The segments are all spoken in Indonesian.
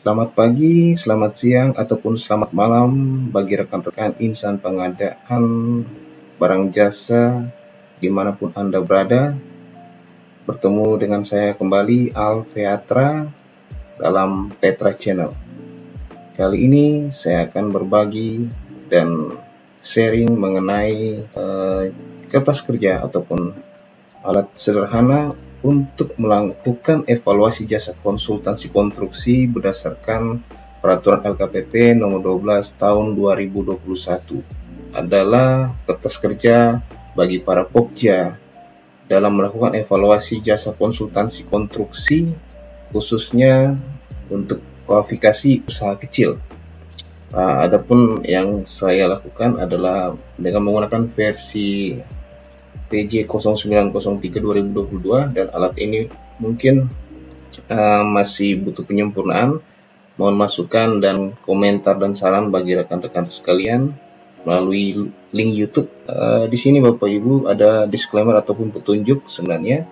Selamat pagi, selamat siang, ataupun selamat malam bagi rekan-rekan insan pengadaan barang jasa dimanapun Anda berada. Bertemu dengan saya kembali, Alfeatra, dalam Petra Channel. Kali ini saya akan berbagi dan sharing mengenai kertas kerja ataupun alat sederhana untuk melakukan evaluasi jasa konsultansi konstruksi berdasarkan Peraturan LKPP Nomor 12 Tahun 2021. Adalah kertas kerja bagi para pokja dalam melakukan evaluasi jasa konsultansi konstruksi, khususnya untuk kualifikasi usaha kecil. Adapun yang saya lakukan adalah dengan menggunakan versi PJ 0903 2022, dan alat ini mungkin masih butuh penyempurnaan. Mohon masukan dan komentar dan saran bagi rekan-rekan sekalian melalui link YouTube. Di sini Bapak Ibu ada disclaimer ataupun petunjuk sebenarnya.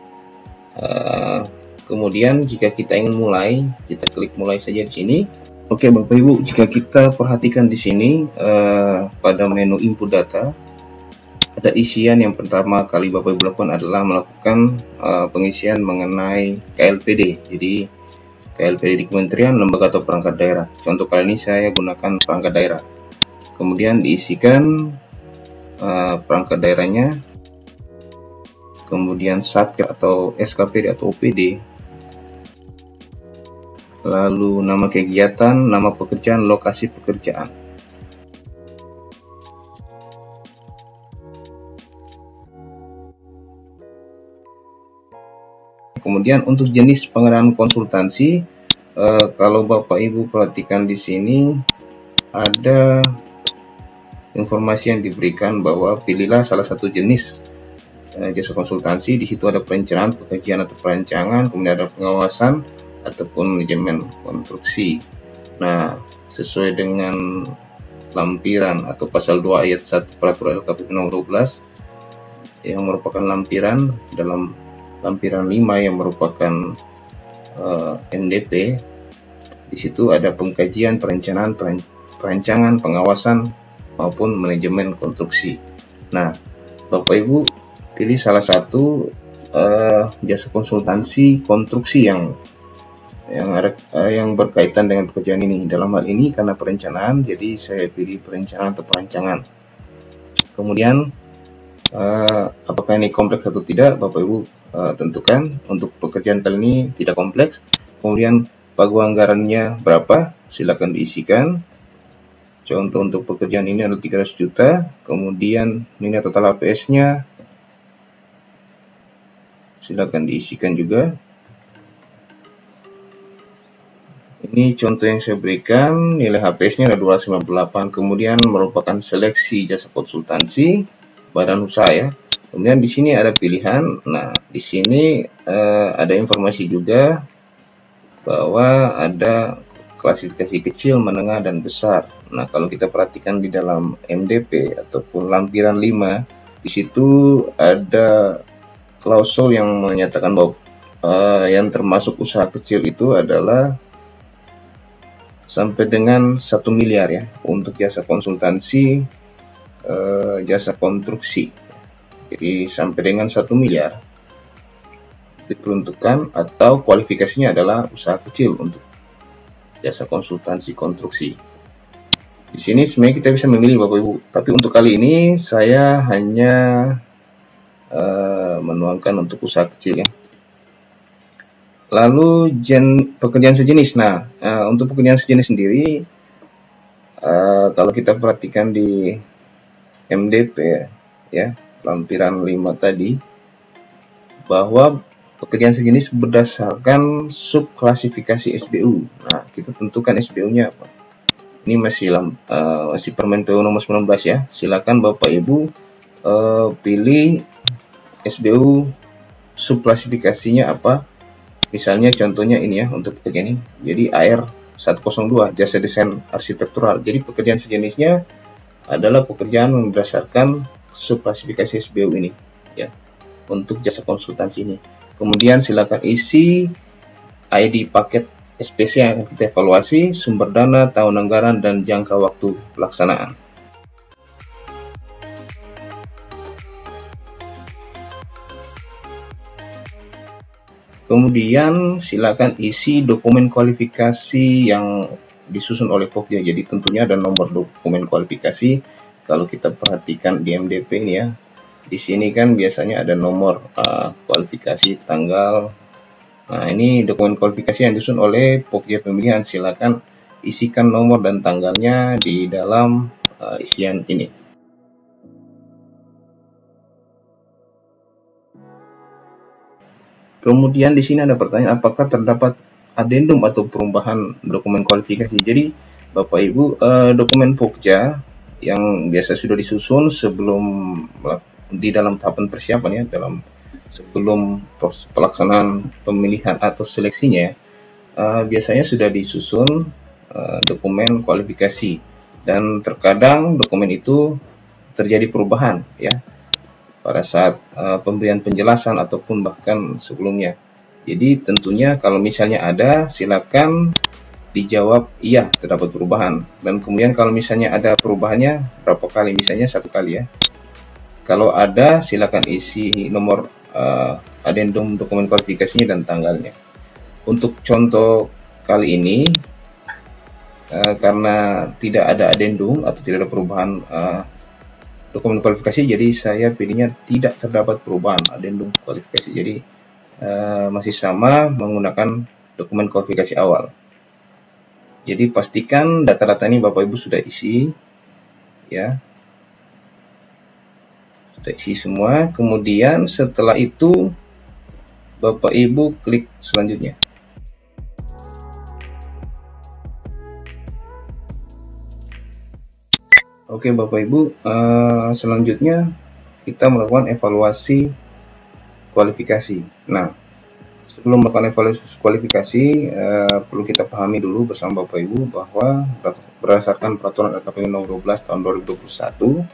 Kemudian jika kita ingin mulai, kita klik mulai saja di sini. Oke Bapak Ibu, jika kita perhatikan di sini pada menu input data, ada isian yang pertama kali Bapak Ibu lakukan adalah melakukan pengisian mengenai KLPD. Jadi KLPD di kementerian, lembaga atau perangkat daerah. Contoh kali ini saya gunakan perangkat daerah. Kemudian diisikan perangkat daerahnya, kemudian Satker atau SKPD atau OPD, lalu nama kegiatan, nama pekerjaan, lokasi pekerjaan. Kemudian untuk jenis pengadaan konsultansi, kalau Bapak Ibu perhatikan di sini ada informasi yang diberikan bahwa pilihlah salah satu jenis jasa konsultansi. Di situ ada perencanaan, pekerjaan atau perancangan, kemudian ada pengawasan ataupun manajemen konstruksi. Nah, sesuai dengan lampiran atau pasal 2 ayat 1 Peraturan LKPP Nomor 12 yang merupakan lampiran dalam lampiran 5 yang merupakan MDP. Di situ ada pengkajian, perancangan, pengawasan maupun manajemen konstruksi. Nah, Bapak Ibu pilih salah satu jasa konsultansi konstruksi yang berkaitan dengan pekerjaan ini. Dalam hal ini karena perencanaan, jadi saya pilih perencanaan atau perancangan. Kemudian apakah ini kompleks atau tidak, Bapak Ibu tentukan. Untuk pekerjaan kali ini tidak kompleks. Kemudian pagu anggarannya berapa, silakan diisikan. Contoh untuk pekerjaan ini adalah 300 juta. Kemudian nilai total HPS-nya silakan diisikan juga. Ini contoh yang saya berikan, nilai HPS-nya ada 258. Kemudian merupakan seleksi jasa konsultansi badan usaha ya. Kemudian di sini ada pilihan. Nah, di sini ada informasi juga bahwa ada klasifikasi kecil, menengah, dan besar. Nah, kalau kita perhatikan di dalam MDP ataupun lampiran 5, di situ ada klausul yang menyatakan bahwa yang termasuk usaha kecil itu adalah sampai dengan 1 miliar ya, untuk jasa konsultansi, jasa konstruksi. Jadi sampai dengan 1 miliar diperuntukkan atau kualifikasinya adalah usaha kecil untuk jasa konsultansi konstruksi. Di sini sebenarnya kita bisa memilih Bapak Ibu, tapi untuk kali ini saya hanya menuangkan untuk usaha kecil ya. Lalu pekerjaan sejenis. Nah, untuk pekerjaan sejenis sendiri, kalau kita perhatikan di MDP ya, lampiran 5 tadi, bahwa pekerjaan sejenis berdasarkan subklasifikasi SBU. Nah, kita tentukan SBU-nya apa. Ini masih Permen PU nomor 19 ya. Silakan Bapak Ibu pilih SBU subklasifikasinya apa. Misalnya contohnya ini ya, untuk pekerjaan ini. Jadi AR 102, jasa desain arsitektural. Jadi pekerjaan sejenisnya adalah pekerjaan yang berdasarkan subklasifikasi SBU ini ya, untuk jasa konsultansi ini. Kemudian silakan isi ID paket SPC yang akan kita evaluasi, sumber dana, tahun anggaran, dan jangka waktu pelaksanaan. Kemudian silakan isi dokumen kualifikasi yang disusun oleh Pokja. Jadi tentunya ada nomor dokumen kualifikasi. Kalau kita perhatikan di MDP ini ya, di sini kan biasanya ada nomor kualifikasi tanggal. Nah, ini dokumen kualifikasi yang disusun oleh Pokja Pemilihan. Silakan isikan nomor dan tanggalnya di dalam isian ini. Kemudian di sini ada pertanyaan, apakah terdapat adendum atau perubahan dokumen kualifikasi. Jadi Bapak Ibu, dokumen Pokja yang biasa sudah disusun sebelum di dalam tahapan persiapan ya, sebelum pelaksanaan pemilihan atau seleksinya, biasanya sudah disusun dokumen kualifikasi, dan terkadang dokumen itu terjadi perubahan ya pada saat pemberian penjelasan ataupun bahkan sebelumnya. Jadi tentunya kalau misalnya ada, silakan dijawab iya terdapat perubahan. Dan kemudian kalau misalnya ada perubahannya berapa kali, misalnya 1 kali ya. Kalau ada, silakan isi nomor adendum dokumen kualifikasinya dan tanggalnya. Untuk contoh kali ini, karena tidak ada adendum atau tidak ada perubahan dokumen kualifikasi, jadi saya pilihnya tidak terdapat perubahan adendum kualifikasi. Jadi masih sama menggunakan dokumen kualifikasi awal. Jadi pastikan data-data ini Bapak Ibu sudah isi ya. Sudah isi semua. Kemudian setelah itu Bapak Ibu klik selanjutnya. Oke Bapak Ibu, selanjutnya kita melakukan evaluasi kualifikasi. Nah, sebelum melakukan evaluasi kualifikasi, perlu kita pahami dulu bersama Bapak Ibu bahwa berdasarkan Peraturan LKPP Nomor 12 Tahun 2021,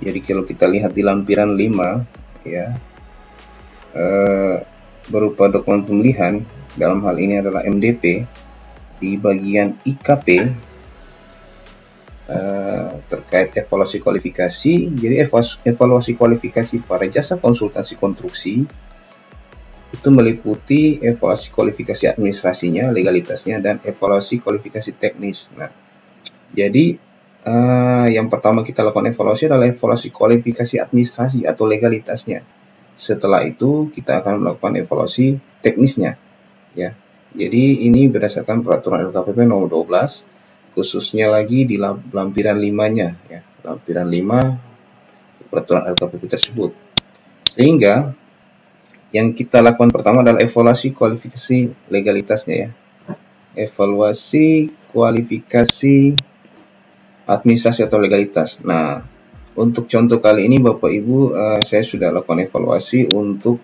jadi kalau kita lihat di lampiran 5 ya, berupa dokumen pemilihan, dalam hal ini adalah MDP, di bagian IKP terkait evaluasi kualifikasi. Jadi evaluasi kualifikasi para jasa konsultasi konstruksi itu meliputi evaluasi kualifikasi administrasinya, legalitasnya, dan evaluasi kualifikasi teknis. Nah, jadi yang pertama kita lakukan evaluasi adalah evaluasi kualifikasi administrasi atau legalitasnya. Setelah itu kita akan melakukan evaluasi teknisnya ya. Jadi ini berdasarkan Peraturan LKPP Nomor 12, khususnya lagi di lampiran 5-nya ya, lampiran 5 Peraturan LKPP tersebut. Sehingga yang kita lakukan pertama adalah evaluasi kualifikasi legalitasnya ya. Evaluasi kualifikasi administrasi atau legalitas. Nah, untuk contoh kali ini Bapak Ibu, saya sudah lakukan evaluasi untuk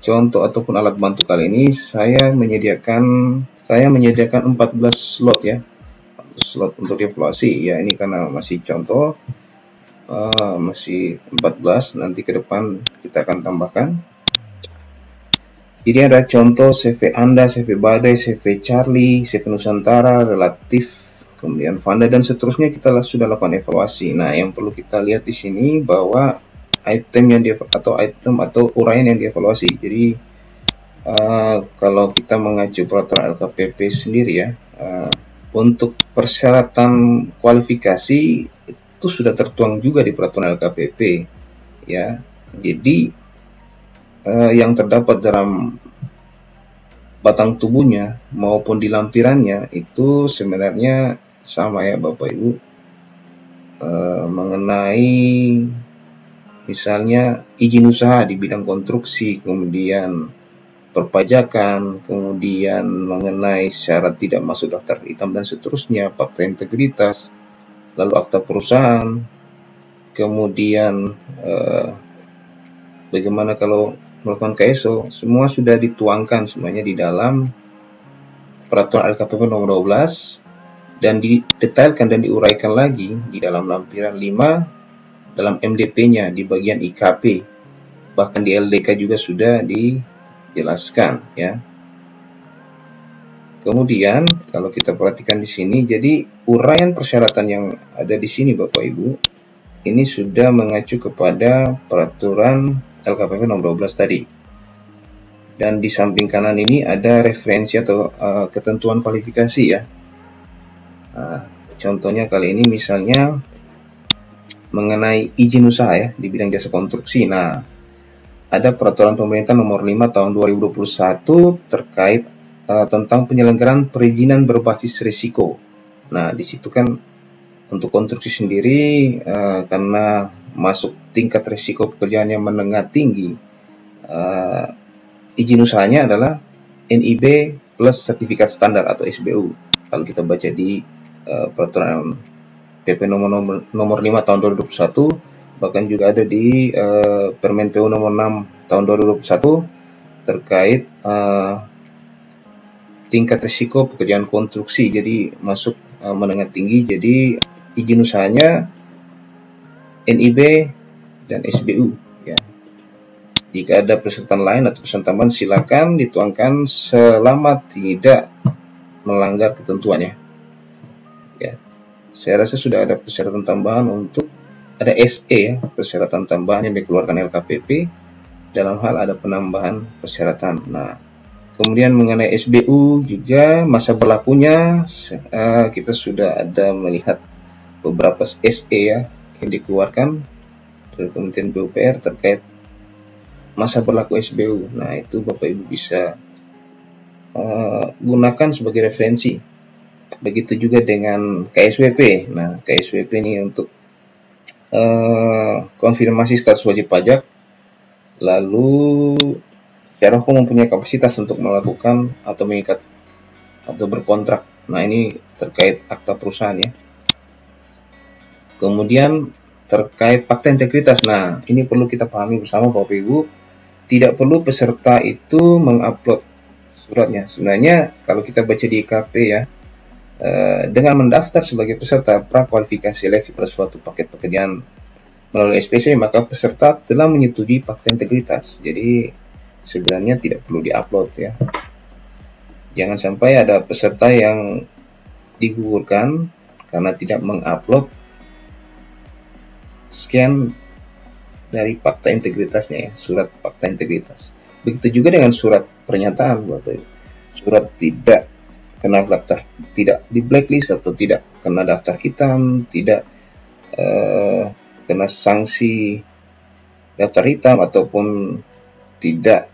contoh ataupun alat bantu kali ini saya menyediakan 14 slot ya. Slot untuk evaluasi ya, ini karena masih contoh, masih 14, nanti ke depan kita akan tambahkan. Jadi ada contoh CV Anda, CV Badai, CV Charlie, CV Nusantara, relatif, kemudian Vanda, dan seterusnya kita sudah lakukan evaluasi. Nah, yang perlu kita lihat di sini bahwa item atau uraian yang dievaluasi. Jadi kalau kita mengacu Peraturan LKPP sendiri ya, untuk persyaratan kualifikasi itu sudah tertuang juga di Peraturan LKPP ya. Jadi yang terdapat dalam batang tubuhnya maupun di lampirannya itu sebenarnya sama ya Bapak Ibu, mengenai misalnya izin usaha di bidang konstruksi, kemudian perpajakan, kemudian mengenai syarat tidak masuk daftar hitam dan seterusnya, fakta integritas, lalu akta perusahaan, kemudian bagaimana kalau melakukan KSO, semua sudah dituangkan semuanya di dalam Peraturan LKPP Nomor 12 dan didetailkan dan diuraikan lagi di dalam lampiran 5 dalam MDP-nya di bagian IKP, bahkan di LDK juga sudah dijelaskan ya. Kemudian kalau kita perhatikan di sini, jadi uraian persyaratan yang ada di sini Bapak Ibu, ini sudah mengacu kepada peraturan LKPP nomor 12 tadi. Dan di samping kanan ini ada referensi atau ketentuan kualifikasi ya. Nah, contohnya kali ini misalnya mengenai izin usaha ya di bidang jasa konstruksi. Nah, ada peraturan pemerintah nomor 5 tahun 2021 terkait tentang penyelenggaraan perizinan berbasis risiko. Nah, di situ kan untuk konstruksi sendiri karena masuk tingkat risiko pekerjaan yang menengah tinggi, izin usahanya adalah NIB plus sertifikat standar atau SBU. Kalau kita baca di peraturan PP nomor 5 tahun 2021, bahkan juga ada di Permen PU nomor 6 tahun 2021 terkait tingkat risiko pekerjaan konstruksi, jadi masuk menengah tinggi, jadi izin usahanya NIB dan SBU ya. Jika ada peserta lain atau peserta tambahan silakan dituangkan selama tidak melanggar ketentuannya ya. Saya rasa sudah ada persyaratan tambahan untuk ada SE ya, persyaratan tambahan yang dikeluarkan LKPP dalam hal ada penambahan persyaratan. Nah, kemudian mengenai SBU juga masa berlakunya kita sudah ada melihat beberapa SE ya yang dikeluarkan dari Kementerian PUPR terkait masa berlaku SBU. Nah, itu Bapak Ibu bisa gunakan sebagai referensi. Begitu juga dengan KSWP. Nah, KSWP ini untuk konfirmasi status wajib pajak. Lalu Syarahku mempunyai kapasitas untuk melakukan atau mengikat atau berkontrak. Nah, ini terkait akta perusahaan ya. Kemudian terkait fakta integritas. Nah, ini perlu kita pahami bersama Bapak Ibu. Tidak perlu peserta itu mengupload suratnya. Sebenarnya kalau kita baca di IKP ya, dengan mendaftar sebagai peserta prakualifikasi seleksi pada suatu paket pekerjaan melalui SPC, maka peserta telah menyetujui fakta integritas. Jadi sebenarnya tidak perlu diupload ya. Jangan sampai ada peserta yang digugurkan karena tidak mengupload scan dari fakta integritasnya ya, surat fakta integritas. Begitu juga dengan surat pernyataan Bapak Ibu. Surat tidak kena daftar, tidak di blacklist atau tidak kena daftar hitam, tidak kena sanksi daftar hitam ataupun tidak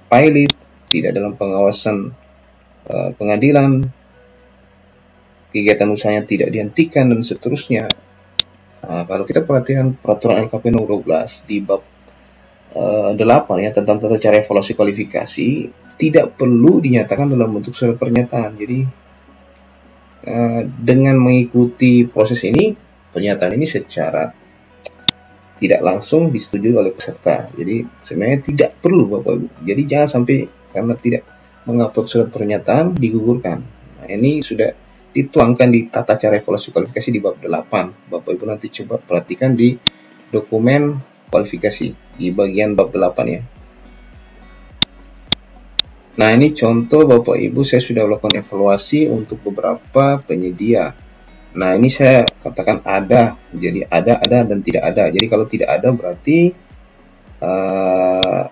pilot, tidak dalam pengawasan pengadilan, kegiatan usahanya tidak dihentikan dan seterusnya. Nah, kalau kita perhatikan peraturan LKP nomor 12 di bab 8 ya tentang tata cara evaluasi kualifikasi, tidak perlu dinyatakan dalam bentuk surat pernyataan. Jadi dengan mengikuti proses ini, pernyataan ini secara tidak langsung disetujui oleh peserta. Jadi sebenarnya tidak perlu Bapak Ibu. Jadi jangan sampai karena tidak mengupload surat pernyataan digugurkan. Nah, ini sudah dituangkan di tata cara evaluasi kualifikasi di bab 8. Bapak Ibu nanti coba perhatikan di dokumen kualifikasi di bagian bab 8 ya. Nah, ini contoh Bapak Ibu, saya sudah melakukan evaluasi untuk beberapa penyedia. Nah, ini saya katakan ada, jadi ada dan tidak ada. Jadi kalau tidak ada berarti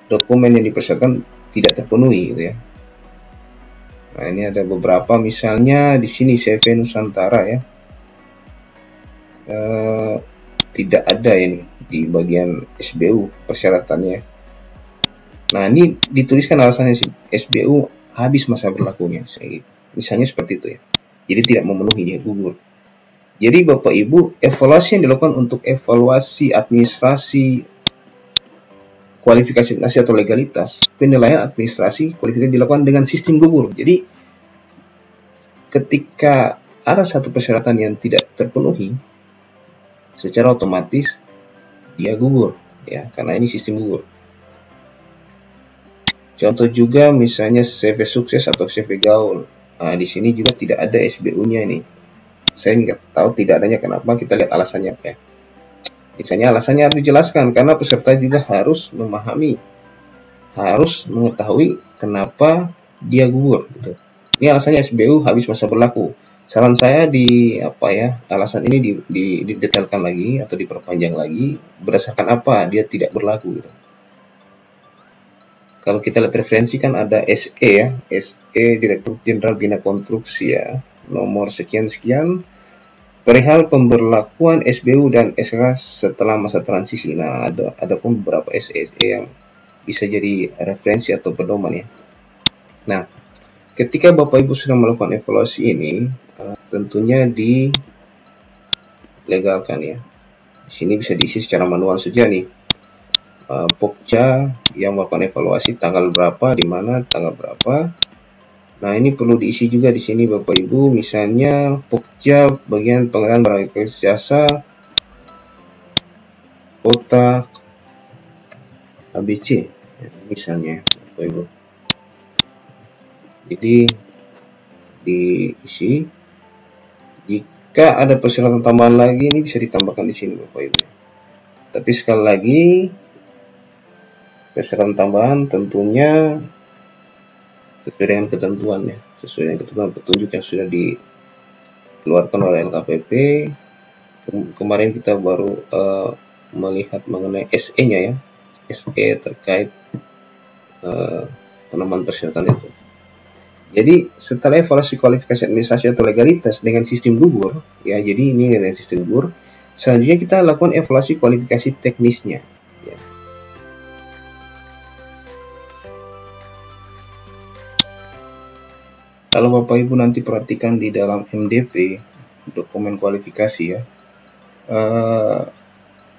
dokumen yang dipersyaratkan tidak terpenuhi gitu ya. Nah, ini ada beberapa, misalnya di sini CV Nusantara ya, tidak ada ini di bagian SBU persyaratannya. Nah, ini dituliskan alasannya SBU habis masa berlakunya, misalnya seperti itu ya. Jadi tidak memenuhi, dia gugur. Jadi Bapak Ibu, evaluasi yang dilakukan untuk evaluasi administrasi kualifikasi atau legalitas, penilaian administrasi kualifikasi dilakukan dengan sistem gugur. Jadi ketika ada satu persyaratan yang tidak terpenuhi, secara otomatis dia gugur ya, karena ini sistem gugur. Contoh juga misalnya CV sukses atau CV gaul. Nah, di sini juga tidak ada SBU-nya ini. Saya nggak tahu tidak adanya kenapa, kita lihat alasannya ya. Misalnya alasannya harus dijelaskan karena peserta juga harus memahami, harus mengetahui kenapa dia gugur gitu. Ini alasannya SBU habis masa berlaku. Saran saya alasan ini didetailkan lagi atau diperpanjang lagi berdasarkan apa dia tidak berlaku gitu. Kalau kita lihat referensi kan ada SE ya, SE Direktur Jenderal Bina Konstruksi ya, nomor sekian-sekian perihal pemberlakuan SBU dan SK setelah masa transisi. Nah, ada pun beberapa SE yang bisa jadi referensi atau pedoman ya. Nah, ketika Bapak Ibu sudah melakukan evaluasi ini, tentunya dilegalkan ya. Di sini bisa diisi secara manual saja nih. Pokja yang melakukan evaluasi tanggal berapa, di mana, tanggal berapa. Nah, ini perlu diisi juga di sini Bapak Ibu, misalnya Pokja bagian pengelolaan barang jasa kota ABC misalnya Bapak Ibu. Jadi diisi. Jika ada persyaratan tambahan lagi, ini bisa ditambahkan di sini Bapak Ibu. Tapi sekali lagi, persyaratan tambahan tentunya sesuai dengan ketentuannya, sesuai dengan ketentuan petunjuk yang sudah dikeluarkan oleh LKPP. Kemarin kita baru melihat mengenai SE-nya ya, SE terkait penambahan persyaratan itu. Jadi setelah evaluasi kualifikasi administrasi atau legalitas dengan sistem gugur, ya, jadi ini dengan sistem gugur, selanjutnya kita lakukan evaluasi kualifikasi teknisnya. Ya. Kalau Bapak Ibu nanti perhatikan di dalam MDP, dokumen kualifikasi ya,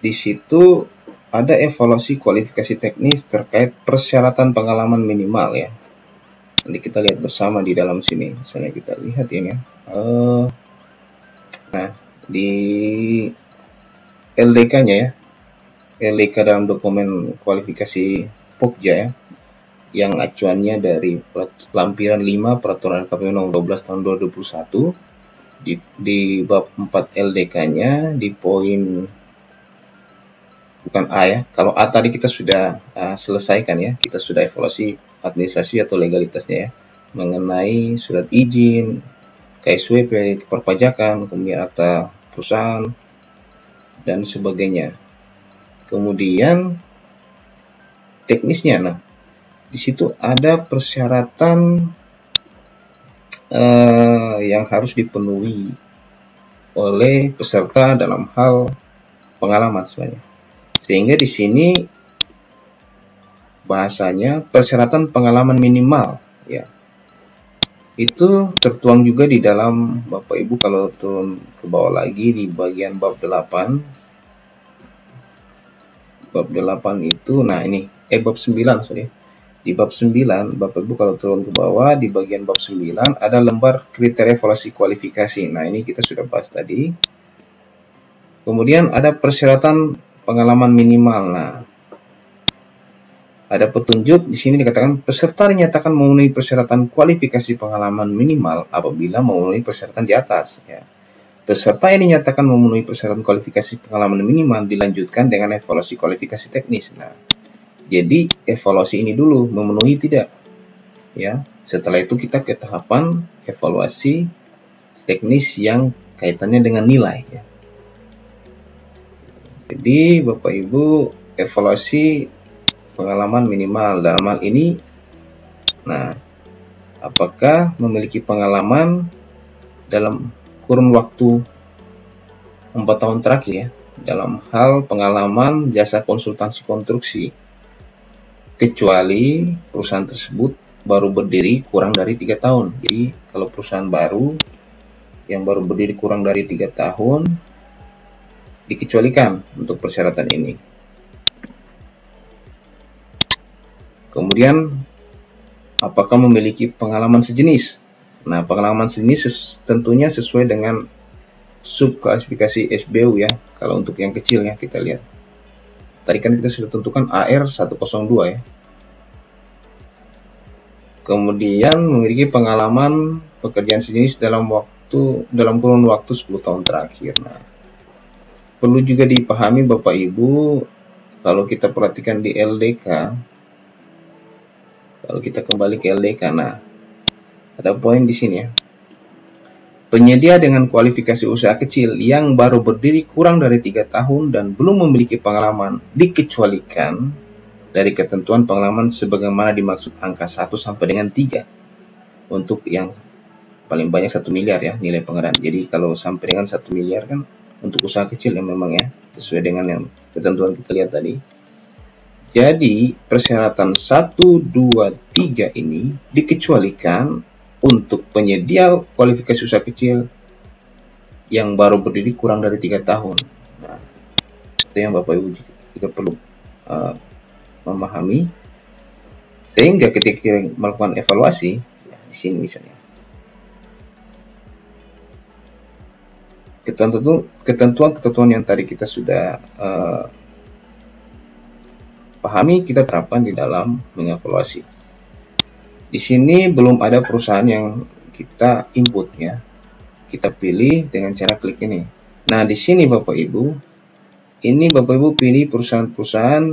di situ ada evaluasi kualifikasi teknis terkait persyaratan pengalaman minimal ya. Nanti kita lihat bersama di dalam sini. Misalnya kita lihat ini ya. Nah, di LDK-nya ya. LDK dalam dokumen kualifikasi Pokja ya. Yang acuannya dari lampiran 5 Peraturan KPU Nomor 12 Tahun 2021 di bab 4 LDK-nya di poin bukan A ya. Kalau A tadi kita sudah selesaikan ya. Kita sudah evaluasi administrasi atau legalitasnya ya, mengenai surat izin, KSWP, perpajakan, kemudian akta perusahaan dan sebagainya. Kemudian teknisnya, nah di situ ada persyaratan yang harus dipenuhi oleh peserta dalam hal pengalaman sebenarnya. Sehingga di sini bahasanya persyaratan pengalaman minimal ya. Itu tertuang juga di dalam Bapak Ibu kalau turun ke bawah lagi di bagian bab 8. Bab 8 itu nah ini bab 9 sorry. Di bab 9 Bapak Ibu kalau turun ke bawah di bagian bab 9 ada lembar kriteria evaluasi kualifikasi. Nah, ini kita sudah bahas tadi. Kemudian ada persyaratan pengalaman minimal. Nah, ada petunjuk di sini dikatakan peserta dinyatakan memenuhi persyaratan kualifikasi pengalaman minimal apabila memenuhi persyaratan di atas ya. Peserta yang dinyatakan memenuhi persyaratan kualifikasi pengalaman minimal dilanjutkan dengan evaluasi kualifikasi teknis. Nah, jadi evaluasi ini dulu memenuhi tidak ya. Setelah itu kita ke tahapan evaluasi teknis yang kaitannya dengan nilai ya. Jadi Bapak Ibu evaluasi pengalaman minimal dalam hal ini, nah, apakah memiliki pengalaman dalam kurun waktu 4 tahun terakhir ya, dalam hal pengalaman jasa konsultansi konstruksi, kecuali perusahaan tersebut baru berdiri kurang dari 3 tahun. Jadi kalau perusahaan baru yang baru berdiri kurang dari 3 tahun dikecualikan untuk persyaratan ini. Kemudian, apakah memiliki pengalaman sejenis? Nah, pengalaman sejenis tentunya sesuai dengan subklasifikasi SBU ya. Kalau untuk yang kecil ya, kita lihat. Tadi kan kita sudah tentukan AR 102 ya. Kemudian, memiliki pengalaman pekerjaan sejenis dalam kurun waktu 10 tahun terakhir. Nah, perlu juga dipahami Bapak Ibu, kalau kita perhatikan di LDK, kalau kita kembali ke LDK, nah Ada poin di sini ya. Penyedia dengan kualifikasi usaha kecil yang baru berdiri kurang dari 3 tahun dan belum memiliki pengalaman dikecualikan dari ketentuan pengalaman sebagaimana dimaksud angka 1 sampai dengan 3 untuk yang paling banyak 1 miliar ya nilai pengadaan. Jadi kalau sampai dengan 1 miliar kan untuk usaha kecil yang memang ya sesuai dengan yang ketentuan kita lihat tadi. Jadi persyaratan 1, 2, 3 ini dikecualikan untuk penyedia kualifikasi usaha kecil yang baru berdiri kurang dari 3 tahun. Nah, itu yang Bapak Ibu juga perlu memahami, sehingga ketika kita melakukan evaluasi ya, di sini misalnya ketentuan yang tadi kita sudah pahami, kita terapkan di dalam mengevaluasi. Di sini belum ada perusahaan yang kita input ya. Kita pilih dengan cara klik ini. Nah, di sini Bapak Ibu, ini Bapak Ibu pilih perusahaan-perusahaan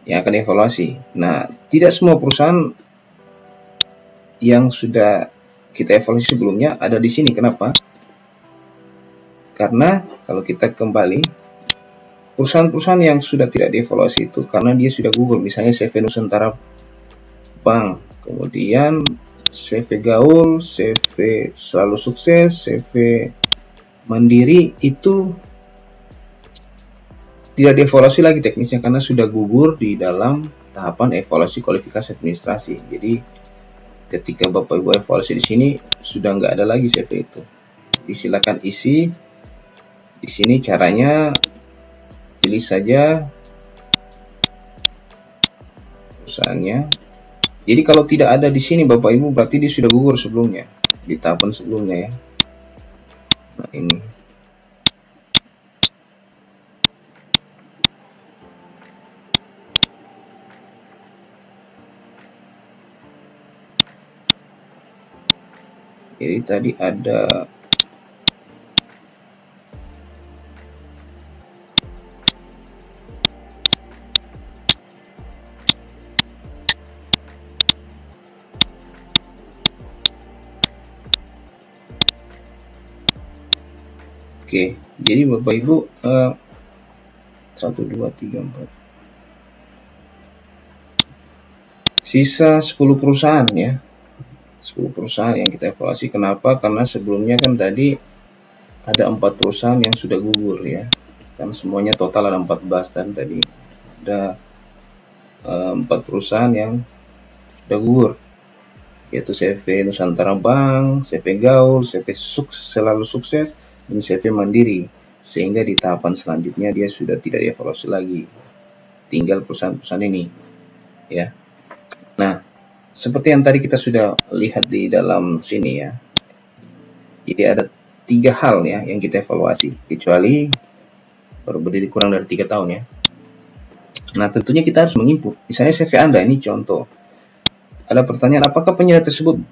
yang akan dievaluasi. Nah, tidak semua perusahaan yang sudah kita evaluasi sebelumnya ada di sini. Kenapa? Karena kalau kita kembali, perusahaan-perusahaan yang sudah tidak dievaluasi itu karena dia sudah gugur, misalnya CV Nusantara Bank, kemudian CV Gaul, CV Selalu Sukses, CV Mandiri, itu tidak dievaluasi lagi teknisnya karena sudah gugur di dalam tahapan evaluasi kualifikasi administrasi. Jadi ketika Bapak Ibu evaluasi di sini sudah nggak ada lagi CV itu. Silakan isi di sini caranya. Pilih saja perusahaannya. Jadi kalau tidak ada di sini Bapak Ibu berarti dia sudah gugur sebelumnya, di tahapan sebelumnya ya. Nah, ini. Jadi tadi ada Oke, jadi Bapak Ibu 1, 2, 3, 4 sisa 10 perusahaan ya. 10 perusahaan yang kita evaluasi. Kenapa? Karena sebelumnya kan tadi ada 4 perusahaan yang sudah gugur ya. Kan semuanya total ada 14 dan tadi ada 4 perusahaan yang sudah gugur, yaitu CV Nusantara Bank, CV Gaul, CV Selalu Sukses, dan CV Mandiri, sehingga di tahapan selanjutnya dia sudah tidak dievaluasi lagi, tinggal perusahaan-perusahaan ini ya. Nah, seperti yang tadi kita sudah lihat di dalam sini ya, jadi ada 3 hal ya yang kita evaluasi, kecuali baru berdiri kurang dari 3 tahun ya. Nah, tentunya kita harus menginput, misalnya CV Anda, ini contoh. Ada pertanyaan, apakah penyedia tersebut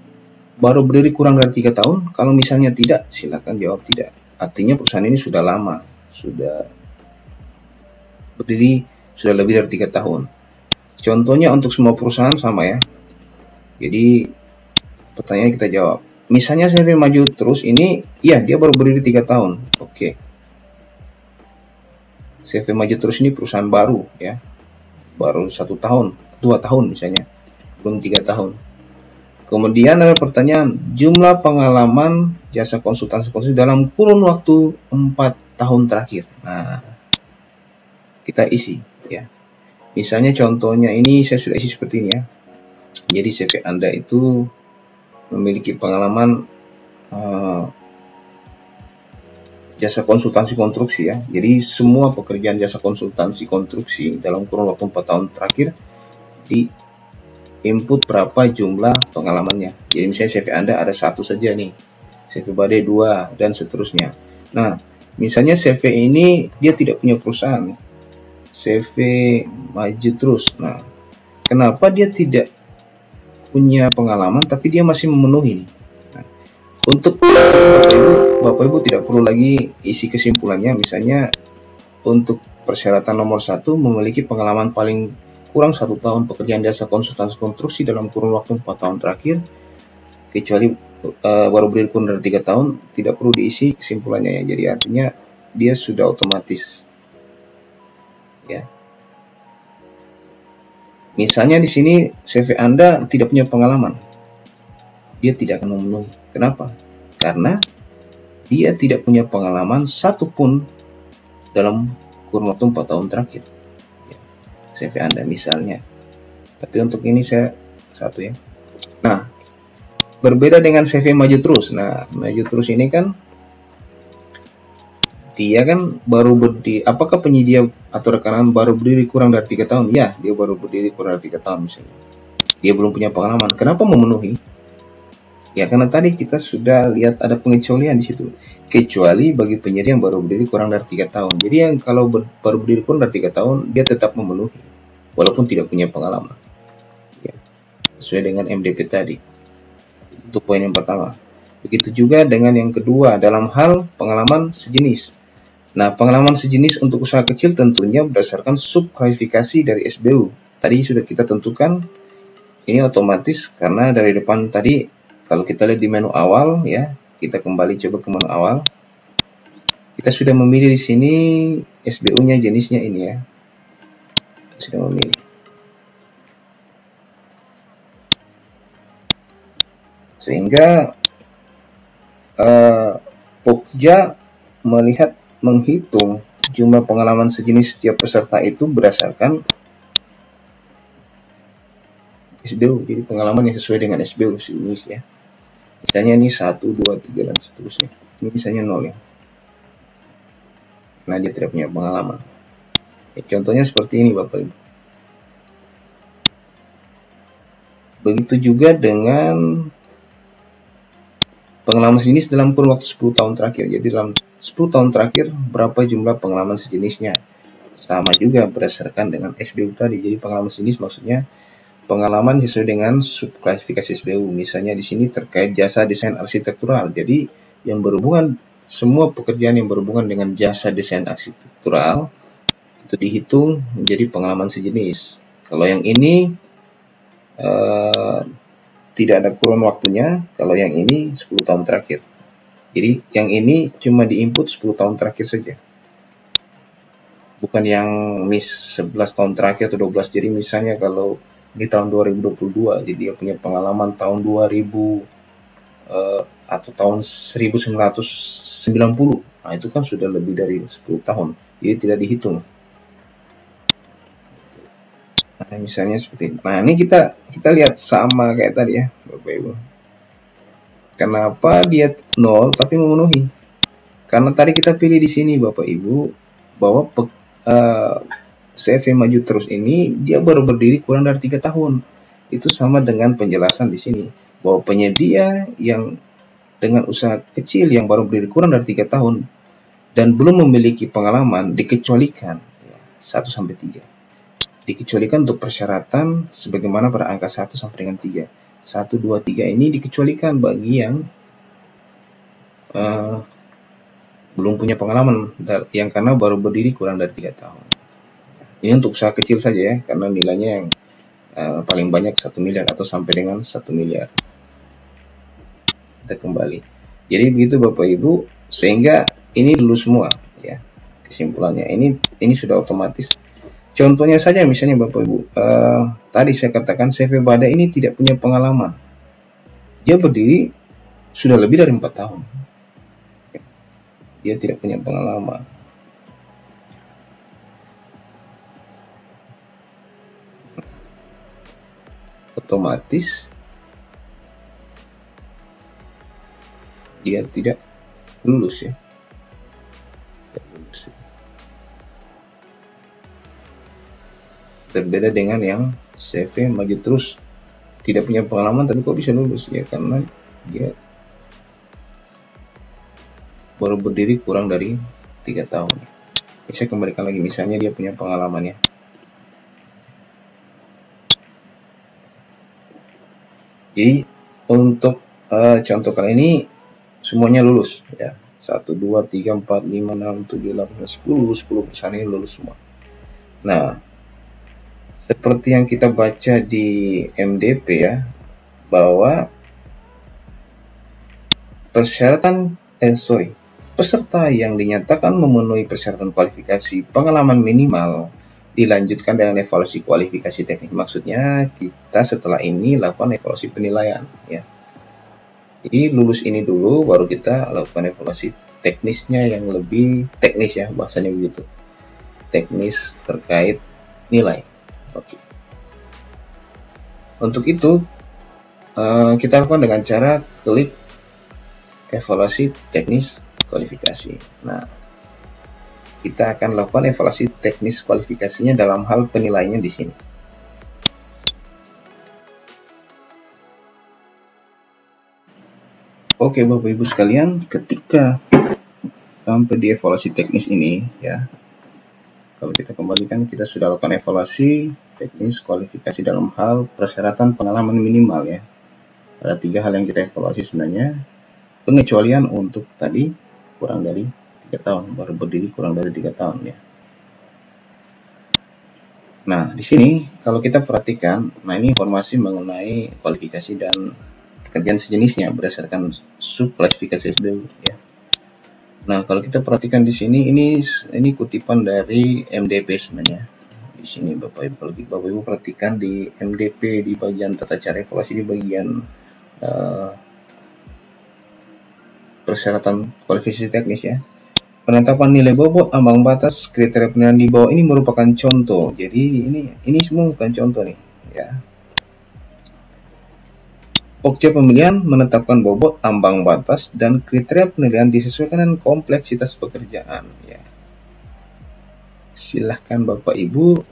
baru berdiri kurang dari 3 tahun? Kalau misalnya tidak, silakan jawab tidak. Artinya perusahaan ini sudah lama, sudah berdiri sudah lebih dari 3 tahun. Contohnya untuk semua perusahaan sama ya. Jadi pertanyaan kita jawab. Misalnya CV Maju Terus ini, ya dia baru berdiri 3 tahun. Oke. CV Maju Terus ini perusahaan baru ya. Baru 1 tahun, 2 tahun misalnya. Belum 3 tahun. Kemudian ada pertanyaan, jumlah pengalaman jasa konsultasi dalam kurun waktu 4 tahun terakhir. Nah, kita isi ya. Misalnya contohnya ini saya sudah isi seperti ini ya. Jadi CV Anda itu memiliki pengalaman jasa konsultansi konstruksi ya. Jadi semua pekerjaan jasa konsultansi konstruksi dalam kurun waktu 4 tahun terakhir di input berapa jumlah pengalamannya. Jadi misalnya CV Anda ada 1 saja nih, CV Badai 2 dan seterusnya. Nah, misalnya CV ini dia tidak punya perusahaan, CV Maju Terus. Nah, kenapa dia tidak punya pengalaman tapi dia masih memenuhi nih? Nah, untuk Bapak Ibu tidak perlu lagi isi kesimpulannya. Misalnya untuk persyaratan nomor 1 memiliki pengalaman paling kurang 1 tahun pekerjaan jasa konsultasi konstruksi dalam kurun waktu 4 tahun terakhir, kecuali baru berdiri kurang dari 3 tahun, tidak perlu diisi kesimpulannya ya. Jadi artinya dia sudah otomatis ya. Misalnya di sini CV Anda tidak punya pengalaman, dia tidak akan memenuhi. Kenapa? Karena dia tidak punya pengalaman satupun dalam kurun waktu 4 tahun terakhir ya, CV Anda misalnya. Tapi untuk ini saya satu ya. Nah, berbeda dengan CV maju terus. Nah, maju terus ini kan dia kan baru berdiri, apakah penyedia atau rekanan baru berdiri kurang dari 3 tahun? Ya, dia baru berdiri kurang dari 3 tahun misalnya. Dia belum punya pengalaman. Kenapa memenuhi? Ya, karena tadi kita sudah lihat ada pengecualian di situ. Kecuali bagi penyedia yang baru berdiri kurang dari 3 tahun. Jadi yang kalau baru berdiri kurang dari 3 tahun, dia tetap memenuhi walaupun tidak punya pengalaman. Ya, sesuai dengan MDP tadi. Itu poin yang pertama. Begitu juga dengan yang kedua dalam hal pengalaman sejenis. Nah, pengalaman sejenis untuk usaha kecil tentunya berdasarkan subkualifikasi dari SBU. Tadi sudah kita tentukan, ini otomatis karena dari depan tadi, kalau kita lihat di menu awal ya, kita kembali coba ke menu awal. Kita sudah memilih di sini SBU-nya jenisnya ini ya. Sudah memilih. Sehingga Pokja menghitung jumlah pengalaman sejenis setiap peserta itu berdasarkan SBU. Jadi pengalaman yang sesuai dengan SBU sejenis ya. Misalnya ini 1, 2, 3 dan seterusnya. Ini misalnya 0 ya. Nah, dia tidak punya pengalaman. Ya, contohnya seperti ini Bapak Ibu. Begitu juga dengan pengalaman sejenis dalam kurun waktu 10 tahun terakhir. Jadi dalam 10 tahun terakhir berapa jumlah pengalaman sejenisnya. Sama juga berdasarkan dengan SBU tadi. Jadi pengalaman sejenis maksudnya pengalaman sesuai dengan subklasifikasi SBU. Misalnya di sini terkait jasa desain arsitektural. Jadi yang berhubungan, semua pekerjaan yang berhubungan dengan jasa desain arsitektural itu dihitung menjadi pengalaman sejenis. Kalau yang ini tidak ada kurun waktunya, kalau yang ini 10 tahun terakhir. Jadi yang ini cuma diinput 10 tahun terakhir saja. Bukan yang 11 tahun terakhir atau 12. Jadi misalnya kalau di tahun 2022, jadi dia punya pengalaman tahun 2000 atau tahun 1990. Nah, itu kan sudah lebih dari 10 tahun. Jadi tidak dihitung. Nah, misalnya seperti ini. Nah, ini kita lihat sama kayak tadi ya, Bapak Ibu. Kenapa dia 0 tapi memenuhi? Karena tadi kita pilih di sini Bapak Ibu bahwa CV maju terus ini dia baru berdiri kurang dari 3 tahun. Itu sama dengan penjelasan di sini bahwa penyedia yang dengan usaha kecil yang baru berdiri kurang dari 3 tahun dan belum memiliki pengalaman dikecualikan 1 sampai 3. Dikecualikan untuk persyaratan sebagaimana pada angka 1 sampai dengan 3. 1, 2, 3 ini dikecualikan bagi yang belum punya pengalaman yang karena baru berdiri kurang dari 3 tahun. Ini untuk usaha kecil saja ya, karena nilainya yang paling banyak 1 miliar atau sampai dengan 1 miliar. Kita kembali. Jadi begitu Bapak Ibu, sehingga ini dulu semua ya kesimpulannya. Ini sudah otomatis. Contohnya saja misalnya Bapak Ibu, tadi saya katakan CV Bada ini tidak punya pengalaman. Dia berdiri sudah lebih dari 4 tahun. Dia tidak punya pengalaman. Otomatis dia tidak lulus ya. Berbeda dengan yang CV maju terus tidak punya pengalaman tapi kok bisa lulus ya, karena dia baru berdiri kurang dari 3 tahun. Saya kembalikan lagi, misalnya dia punya pengalaman ya. Jadi untuk contoh kali ini semuanya lulus ya. 1, 2, 3, 4, 5, 6, 7, 8, 10 perusahaan ini lulus semua. Nah, seperti yang kita baca di MDP ya, bahwa peserta yang dinyatakan memenuhi persyaratan kualifikasi pengalaman minimal dilanjutkan dengan evaluasi kualifikasi teknik. Maksudnya kita setelah ini lakukan evaluasi penilaian ya. Jadi lulus ini dulu baru kita lakukan evaluasi teknisnya yang lebih teknis ya, bahasanya begitu. Teknis terkait nilai. Oke. Untuk itu kita lakukan dengan cara klik evaluasi teknis kualifikasi. Nah, kita akan lakukan evaluasi teknis kualifikasinya dalam hal penilaiannya di sini. Oke, Bapak Ibu sekalian, ketika sampai di evaluasi teknis ini ya, kalau kita kembalikan, kita sudah lakukan evaluasi teknis kualifikasi dalam hal persyaratan pengalaman minimal ya. Ada 3 hal yang kita evaluasi sebenarnya. Pengecualian untuk tadi kurang dari 3 tahun, baru berdiri kurang dari 3 tahun ya. Nah, di sini kalau kita perhatikan, nah ini informasi mengenai kualifikasi dan pekerjaan sejenisnya berdasarkan subklasifikasi dulu ya. Nah, kalau kita perhatikan di sini, ini kutipan dari MDP sebenarnya. Di sini Bapak Ibu, kalau Bapak Ibu perhatikan di MDP di bagian tata cara evaluasi di bagian persyaratan kualifikasi teknis ya. Penetapan nilai bobot, ambang batas, kriteria penilaian di bawah ini merupakan contoh. Jadi ini semua bukan contoh nih ya. Pokja pemilihan menetapkan bobot, ambang batas, dan kriteria penilaian disesuaikan dengan kompleksitas pekerjaan ya. Silahkan Bapak Ibu,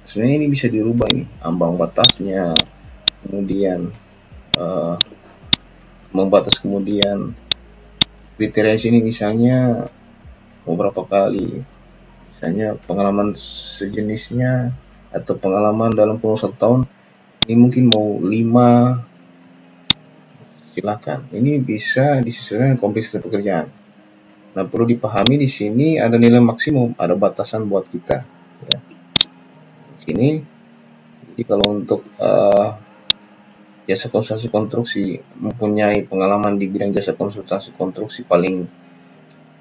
sebenarnya ini bisa dirubah ini ambang batasnya, kemudian ambang batas, kemudian kriteria sini misalnya beberapa kali, misalnya pengalaman sejenisnya atau pengalaman dalam kurun 1 tahun, ini mungkin mau 5, silakan. Ini bisa disesuaikan dengan kompleksitas pekerjaan. Nah, perlu dipahami di sini ada nilai maksimum, ada batasan buat kita ya. Di sini, jadi kalau untuk jasa konsultasi konstruksi, mempunyai pengalaman di bidang jasa konsultasi konstruksi paling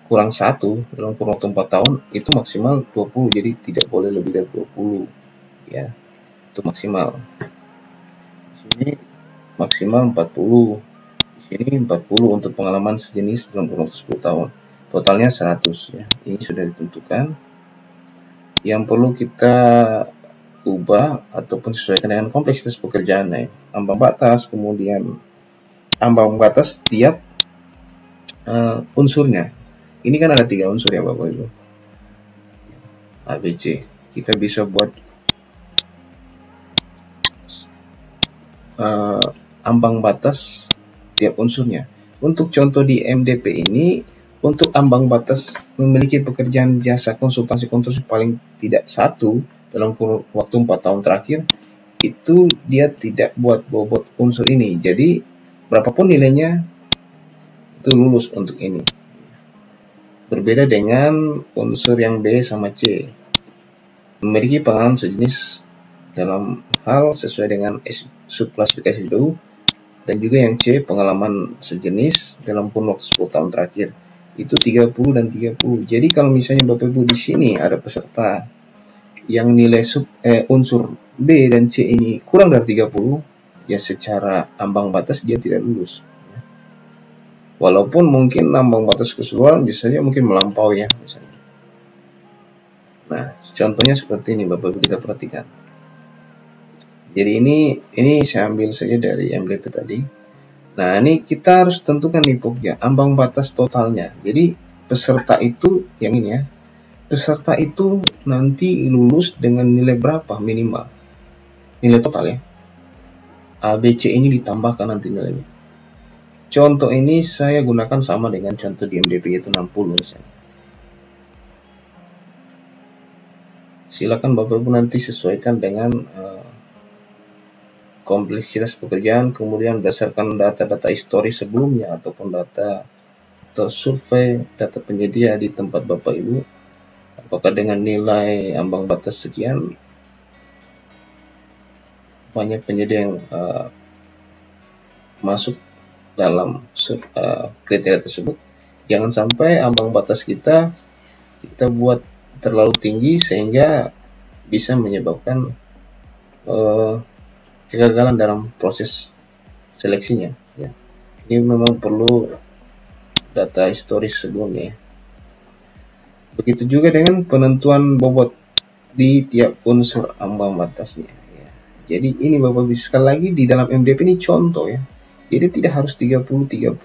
kurang 1 dalam kurun waktu 4 tahun, itu maksimal 20, jadi tidak boleh lebih dari 20 ya, itu maksimal. Di sini maksimal 40, di sini 40 untuk pengalaman sejenis dalam kurun waktu 10 tahun, totalnya 100 ya. Ini sudah ditentukan. Yang perlu kita ubah ataupun sesuaikan dengan kompleksitas pekerjaan ya. Ambang batas, kemudian ambang batas tiap unsurnya. Ini kan ada 3 unsur ya Bapak Ibu, ABC. Kita bisa buat ambang batas tiap unsurnya. Untuk contoh di MDP ini, untuk ambang batas memiliki pekerjaan jasa konsultasi konstruksi paling tidak 1 dalam kurun waktu 4 tahun terakhir, itu dia tidak buat bobot unsur ini. Jadi berapapun nilainya itu lulus untuk ini. Berbeda dengan unsur yang B sama C, memiliki pengalaman sejenis dalam hal sesuai dengan subklasifikasi dulu, dan juga yang C, pengalaman sejenis dalam kurun waktu 10 tahun terakhir, itu 30 dan 30. Jadi kalau misalnya Bapak Ibu di sini ada peserta yang nilai unsur B dan C ini kurang dari 30, ya secara ambang batas dia tidak lulus. Walaupun mungkin ambang batas keseluruhan bisa saja mungkin melampaui ya misalnya. Nah, contohnya seperti ini Bapak Ibu, kita perhatikan. Jadi ini saya ambil saja dari MDP tadi. Nah, ini kita harus tentukan nih Pokja, ambang batas totalnya. Jadi peserta itu yang ini ya. Peserta itu nanti lulus dengan nilai berapa minimal? Nilai total ya. ABC ini ditambahkan nanti nilainya. Contoh ini saya gunakan sama dengan contoh di MDP, yaitu 60 misalnya. Silakan Bapak Ibu nanti sesuaikan dengan kompleksitas pekerjaan, kemudian berdasarkan data-data histori sebelumnya ataupun data atau survei data penyedia di tempat Bapak Ibu, apakah dengan nilai ambang batas sekian banyak penyedia yang masuk dalam kriteria tersebut. Jangan sampai ambang batas kita buat terlalu tinggi sehingga bisa menyebabkan kegagalan dalam proses seleksinya. Ya. Ini memang perlu data historis sebelumnya. Begitu juga dengan penentuan bobot di tiap unsur ambang batasnya. Ya. Jadi ini Bapak Ibu, sekali lagi di dalam MDP ini contoh ya. Jadi tidak harus 30-30-0.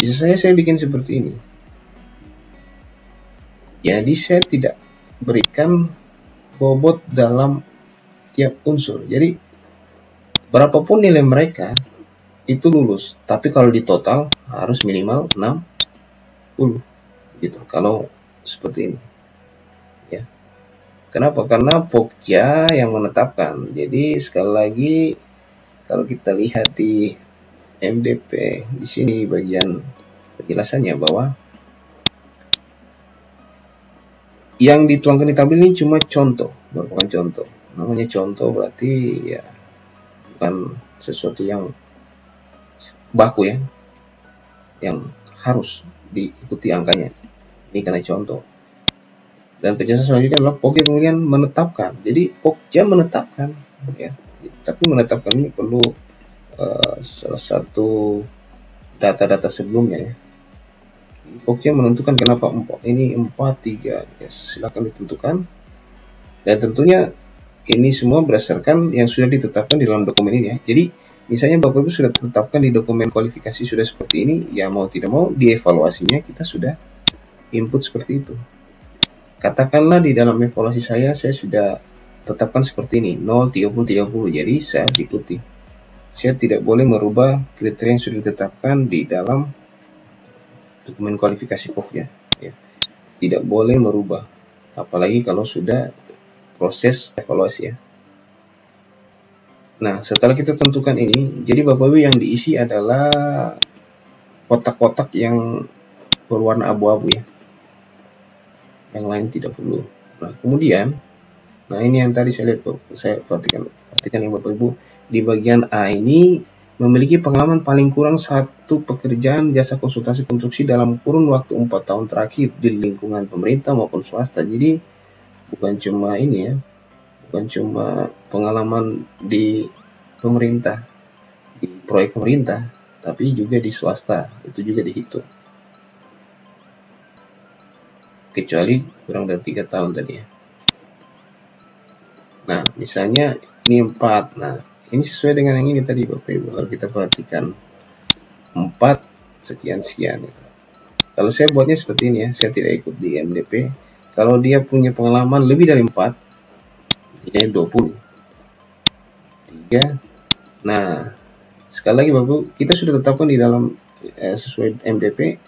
Bisa saya bikin seperti ini. Jadi saya tidak berikan bobot dalam tiap unsur. Jadi berapapun nilai mereka itu lulus. Tapi kalau di total harus minimal 60 gitu. Kalau seperti ini. Ya. Kenapa? Karena Pokja yang menetapkan. Jadi sekali lagi kalau kita lihat di MDP di sini bagian penjelasannya bahwa yang dituangkan di tabel ini cuma contoh, merupakan contoh. Namanya contoh berarti ya bukan sesuatu yang baku ya, yang harus diikuti angkanya. Ini karena contoh. Dan penjelasan selanjutnya adalah Pokja kemudian menetapkan. Jadi Pokja menetapkan, ya. Tapi menetapkan ini perlu salah satu data-data sebelumnya ya. Pokja menentukan kenapa ini 4-3 ya, silakan ditentukan. Dan tentunya ini semua berdasarkan yang sudah ditetapkan di dalam dokumen ini ya. Jadi misalnya Bapak Ibu sudah ditetapkan di dokumen kualifikasi sudah seperti ini, ya mau tidak mau dievaluasinya kita sudah input seperti itu. Katakanlah di dalam evaluasi saya sudah tetapkan seperti ini, 0, 30, 30. Jadi saya ikuti. Saya tidak boleh merubah kriteria yang sudah ditetapkan di dalam dokumen kualifikasi Pokja. Ya. Tidak boleh merubah. Apalagi kalau sudah proses evaluasi ya. Nah, setelah kita tentukan ini, jadi Bapak Ibu yang diisi adalah kotak-kotak yang berwarna abu-abu ya. Yang lain tidak perlu. Nah, kemudian, nah ini yang tadi saya lihat, saya perhatikan yang Bapak Ibu, di bagian A ini memiliki pengalaman paling kurang 1 pekerjaan jasa konsultasi konstruksi dalam kurun waktu 4 tahun terakhir di lingkungan pemerintah maupun swasta. Jadi bukan cuma ini ya, bukan cuma pengalaman di pemerintah, di proyek pemerintah, tapi juga di swasta, itu juga dihitung. Kecuali kurang dari 3 tahun tadi ya. Nah, misalnya ini 4. Nah, ini sesuai dengan yang ini tadi Bapak Ibu. Kalau kita perhatikan 4 sekian-sekian. Kalau saya buatnya seperti ini ya, saya tidak ikut di MDP. Kalau dia punya pengalaman lebih dari 4, nilai 20. 3. Nah, sekali lagi Bapak Ibu, kita sudah tetapkan di dalam sesuai MDP,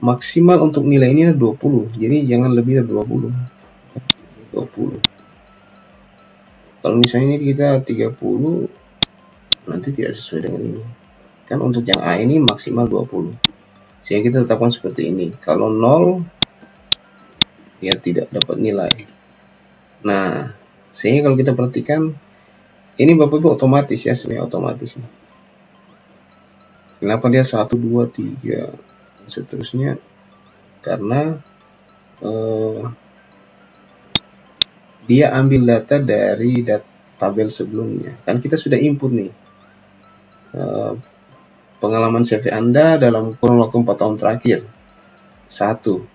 maksimal untuk nilai ini 20. Jadi jangan lebih dari 20. 20. Kalau misalnya ini kita 30, nanti tidak sesuai dengan ini. Kan untuk yang A ini maksimal 20. Sehingga kita tetapkan seperti ini. Kalau 0, ya tidak dapat nilai. Nah, sehingga kalau kita perhatikan, ini Bapak Ibu otomatis ya, sebenarnya otomatis. Kenapa dia 1, 2, 3, dan seterusnya? Karena dia ambil data dari tabel sebelumnya. Kan kita sudah input nih pengalaman CV Anda dalam kurun waktu 4 tahun terakhir 1.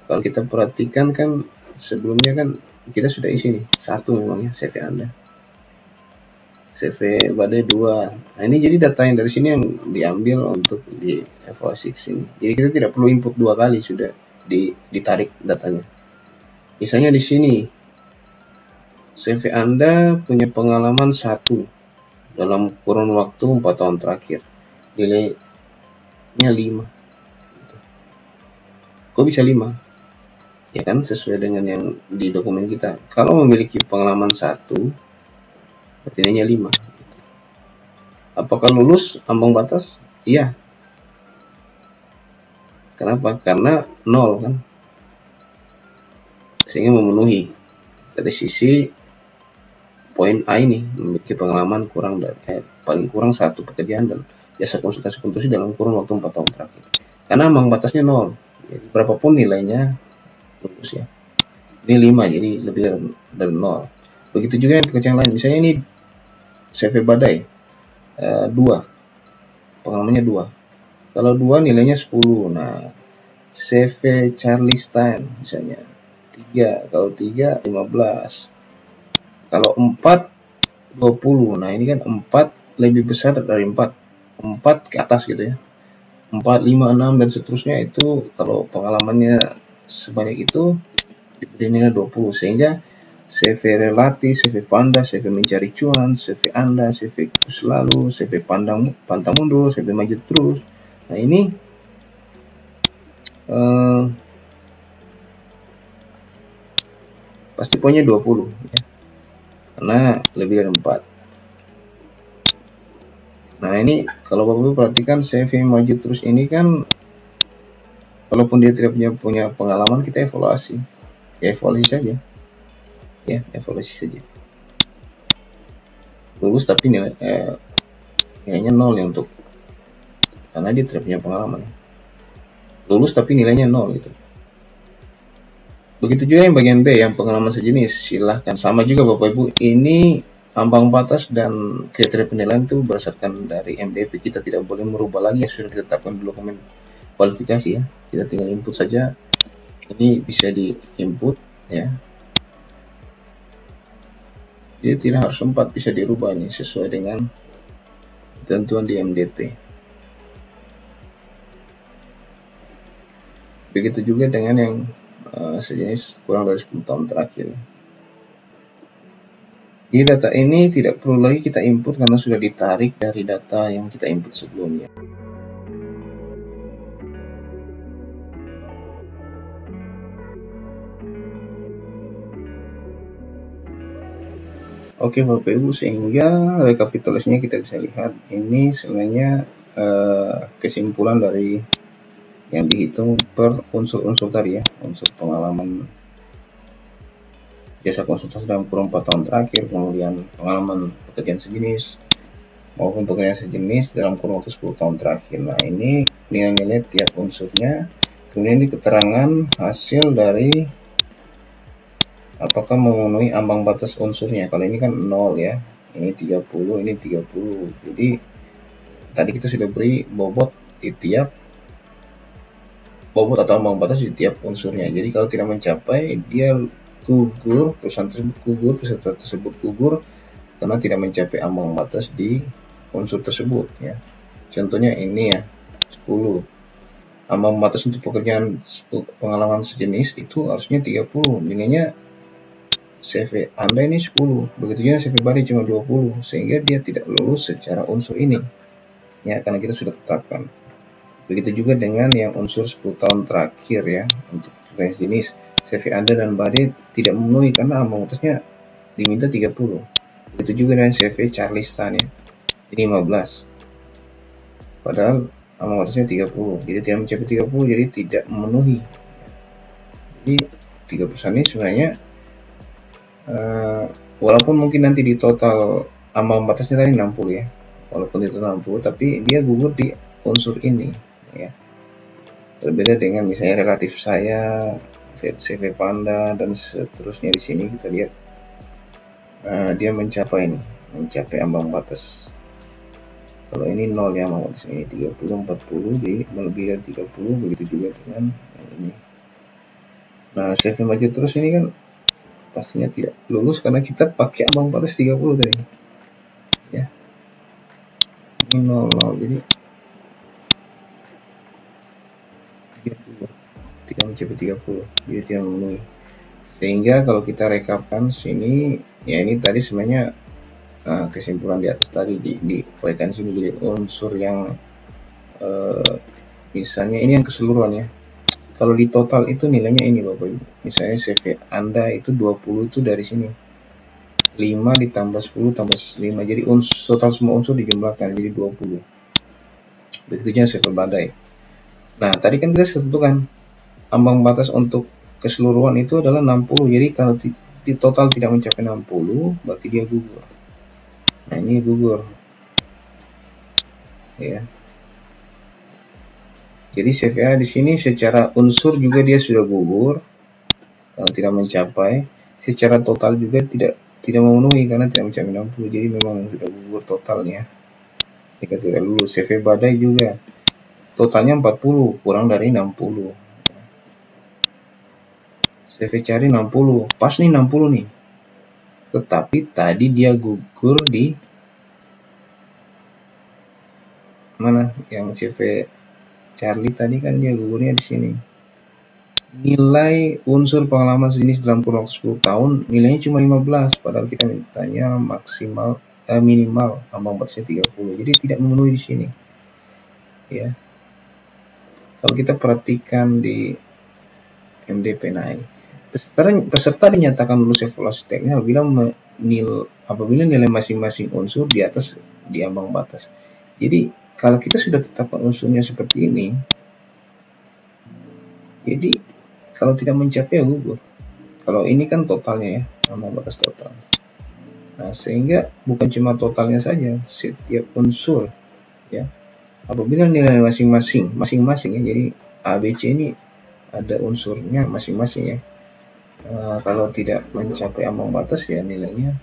Kalau kita perhatikan kan sebelumnya kan kita sudah isi nih 1 memangnya CV Anda, CV badai 2. Nah ini jadi data yang dari sini yang diambil untuk dievaluasi ke sini. Jadi kita tidak perlu input 2 kali, sudah ditarik datanya. Misalnya di sini CV Anda punya pengalaman 1 dalam kurun waktu 4 tahun terakhir, nilainya 5. Kok bisa 5? Ya kan sesuai dengan yang di dokumen kita. Kalau memiliki pengalaman 1, berarti nilainya 5. Apakah lulus ambang batas? Iya. Kenapa? Karena 0 kan. Sehingga memenuhi dari sisi poin A ini memiliki pengalaman paling kurang 1 pekerjaan dan jasa konsultasi dalam kurun waktu 4 tahun terakhir. Karena ambang batasnya 0, jadi berapapun nilainya lulus ya. Ini 5, jadi lebih dari 0. Begitu juga yang pekerjaan lain, misalnya ini CV Badai 2, pengalamannya 2. Kalau 2 nilainya 10. Nah, CV Charlie Stein misalnya 3, kalau 3 15. Kalau 4 20. Nah, ini kan 4 lebih besar dari 4 ke atas gitu ya. 4, 5, 6 dan seterusnya, itu kalau pengalamannya sebanyak itu diberi nilai 20. Sehingga CV Relati, CV Panda, CV Mencari Cuan, CV Anda, CV Selalu, CV Pantang Mundur, CV Maju Terus. Nah, ini pasti poinnya 20 ya, karena lebih dari 4. Nah, ini kalau Bapak Ibu perhatikan CV Maju Terus ini kan, walaupun dia tidak punya pengalaman, kita evaluasi. Ya, evaluasi saja. Ya, evaluasi saja. Lulus tapi nilainya 0 ya, untuk karena dia tidak punya pengalaman. Lulus tapi nilainya 0 gitu. Begitu juga yang bagian B, yang pengalaman sejenis, silahkan. Sama juga Bapak Ibu, ini ambang batas dan kriteria penilaian itu berdasarkan dari MDP. Kita tidak boleh merubah lagi yang sudah ditetapkan di dokumen kualifikasi ya. Kita tinggal input saja. Ini bisa di-input ya. Jadi tidak harus 4, bisa dirubah ini sesuai dengan ketentuan di MDP. Begitu juga dengan yang sejenis kurang dari 10 tahun terakhir. Di data ini tidak perlu lagi kita input karena sudah ditarik dari data yang kita input sebelumnya. Oke Bapak Ibu, sehingga rekapitulasinya kita bisa lihat ini sebenarnya kesimpulan dari yang dihitung per unsur-unsur tadi ya, unsur pengalaman jasa konsultasi dalam kurun 4 tahun terakhir, kemudian pengalaman pekerjaan sejenis maupun pekerjaan sejenis dalam kurun waktu 10 tahun terakhir. Nah, ini nilai-nilai tiap unsurnya. Kemudian ini keterangan hasil dari apakah memenuhi ambang batas unsurnya. Kalau ini kan 0 ya, ini 30, ini 30. Jadi tadi kita sudah beri bobot di tiap bobot atau ambang batas di tiap unsurnya. Jadi kalau tidak mencapai, dia gugur, perusahaan tersebut gugur, peserta tersebut gugur karena tidak mencapai ambang batas di unsur tersebut ya. Contohnya ini ya, 10. Ambang batas untuk pekerjaan pengalaman sejenis itu harusnya 30, nilainya CV Anda ini 10. Begitu juga CV Bari cuma 20, sehingga dia tidak lulus secara unsur ini ya, karena kita sudah tetapkan. Begitu juga dengan yang unsur 10 tahun terakhir ya, untuk pekerjaan sejenis. CV Anda dan Bade tidak memenuhi karena ambang batasnya diminta 30. Begitu juga dengan CV Charlie Stan ya, ini 15. Padahal ambang batasnya 30, jadi tidak mencapai 30, jadi tidak memenuhi. Jadi 3 perusahaan ini sebenarnya walaupun mungkin nanti di total ambang batasnya tadi 60 ya, walaupun itu 60, tapi dia gugur di unsur ini ya. Berbeda dengan misalnya relatif saya, CV Panda dan seterusnya. Di sini kita lihat dia mencapai ambang batas. Kalau ini 0 ya, ambang batas ini 30, 40, di melebihi dari 30. Begitu juga dengan yang ini. Nah, CV Maju Terus ini kan pastinya tidak lulus karena kita pakai ambang batas 30 tadi ya. Ini 0, jadi tidak mencapai 30, jadi tidak memenuhi. Sehingga kalau kita rekapkan sini ya, ini tadi sebenarnya kesimpulan di atas tadi dikorekan sini jadi unsur yang misalnya ini yang keseluruhan ya. Kalau di total itu nilainya ini Bapak Ibu. Misalnya CV Anda itu 20 itu dari sini. 5 ditambah 10 tambah 5. Jadi total semua unsur dijumlahkan jadi 20. Begitu juga CV Badai. Nah, tadi kan kita tentukan ambang batas untuk keseluruhan itu adalah 60. Jadi kalau di total tidak mencapai 60, berarti dia gugur. Nah, ini gugur. Ya. Jadi CVA di sini secara unsur juga dia sudah gugur, tidak mencapai. Secara total juga tidak memenuhi karena tidak mencapai 60. Jadi memang sudah gugur totalnya. Jika tidak lulus. CV badai juga totalnya 40, kurang dari 60. CV cari 60, pas nih 60 nih. Tetapi tadi dia gugur di mana? Yang CV Charlie tadi kan dia gugurnya di sini. Nilai unsur pengalaman sejenis dalam kurun waktu 10 tahun nilainya cuma 15, padahal kita mintanya maksimal minimal ambang batasnya 30. Jadi tidak memenuhi di sini. Ya. Kalau kita perhatikan di MDP naik, peserta dinyatakan lulus evaluasi teknis apabila nilai masing-masing unsur di atas di ambang batas. Jadi kalau kita sudah tetapkan unsurnya seperti ini, jadi kalau tidak mencapai ya gugur. Kalau ini kan totalnya ya, ambang batas total. Nah, sehingga bukan cuma totalnya saja, setiap unsur ya. Apabila nilai masing-masing ya, jadi ABC ini ada unsurnya masing-masing ya. Kalau tidak mencapai ambang batas ya nilainya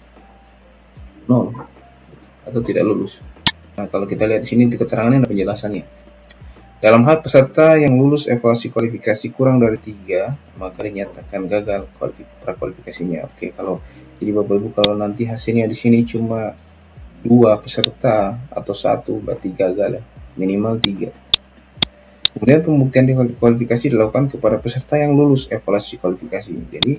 0 atau tidak lulus. Nah, kalau kita lihat di sini di keterangannya ada penjelasannya. Dalam hal peserta yang lulus evaluasi kualifikasi kurang dari 3, maka dinyatakan gagal prakualifikasinya. Oke, kalau jadi Bapak Ibu kalau nanti hasilnya di sini cuma 2 peserta atau 1, berarti gagal ya. Minimal 3. Kemudian pembuktian di kualifikasi dilakukan kepada peserta yang lulus evaluasi kualifikasi. Jadi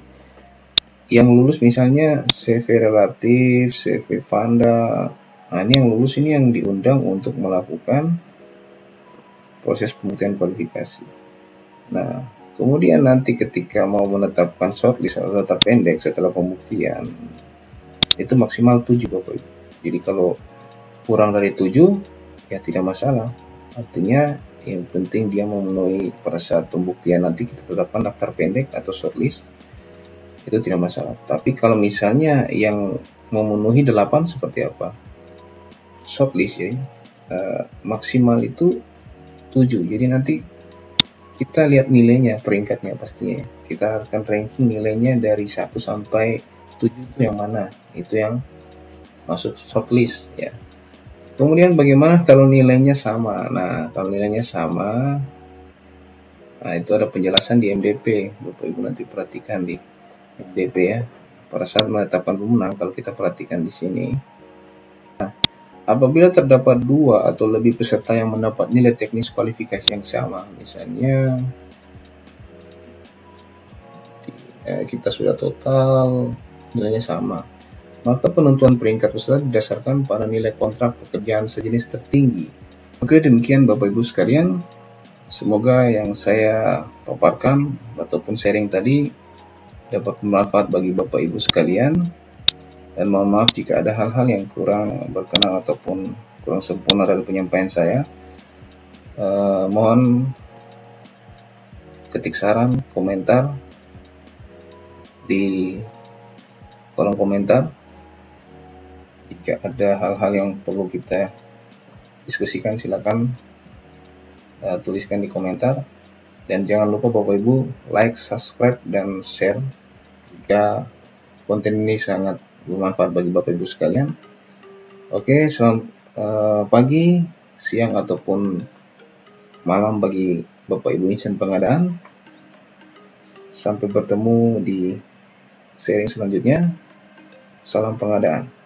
yang lulus misalnya CV relatif, CV Vanda. Nah, ini yang lulus ini yang diundang untuk melakukan proses pembuktian kualifikasi. Nah, kemudian nanti ketika mau menetapkan shortlist atau daftar pendek setelah pembuktian, itu maksimal 7 Bapak Ibu. Jadi kalau kurang dari 7, ya tidak masalah. Artinya yang penting dia memenuhi pada saat pembuktian nanti kita tetapkan daftar pendek atau shortlist, itu tidak masalah. Tapi kalau misalnya yang memenuhi 8 seperti apa? Shortlist ya, maksimal itu 7. Jadi nanti kita lihat nilainya, peringkatnya pastinya. Kita akan ranking nilainya dari 1 sampai 7 itu yang mana? Itu yang masuk shortlist ya. Kemudian bagaimana kalau nilainya sama? Nah, kalau nilainya sama, nah itu ada penjelasan di MDP. Bapak Ibu nanti perhatikan di MDP ya. Pada saat menetapkan pemenang, kalau kita perhatikan di sini. Nah, apabila terdapat 2 atau lebih peserta yang mendapat nilai teknis kualifikasi yang sama, misalnya kita sudah total nilainya sama, maka penentuan peringkat peserta didasarkan pada nilai kontrak pekerjaan sejenis tertinggi. Oke, demikian Bapak Ibu sekalian. Semoga yang saya paparkan ataupun sharing tadi dapat bermanfaat bagi Bapak Ibu sekalian. Dan mohon maaf jika ada hal-hal yang kurang berkenan ataupun kurang sempurna dari penyampaian saya. Mohon ketik saran, komentar di kolom komentar. Jika ada hal-hal yang perlu kita diskusikan, silakan tuliskan di komentar. Dan jangan lupa Bapak Ibu like, subscribe, dan share jika konten ini sangat bermanfaat bagi Bapak Ibu sekalian. Oke, selamat pagi, siang, ataupun malam bagi Bapak Ibu insan pengadaan. Sampai bertemu di sharing selanjutnya. Salam pengadaan.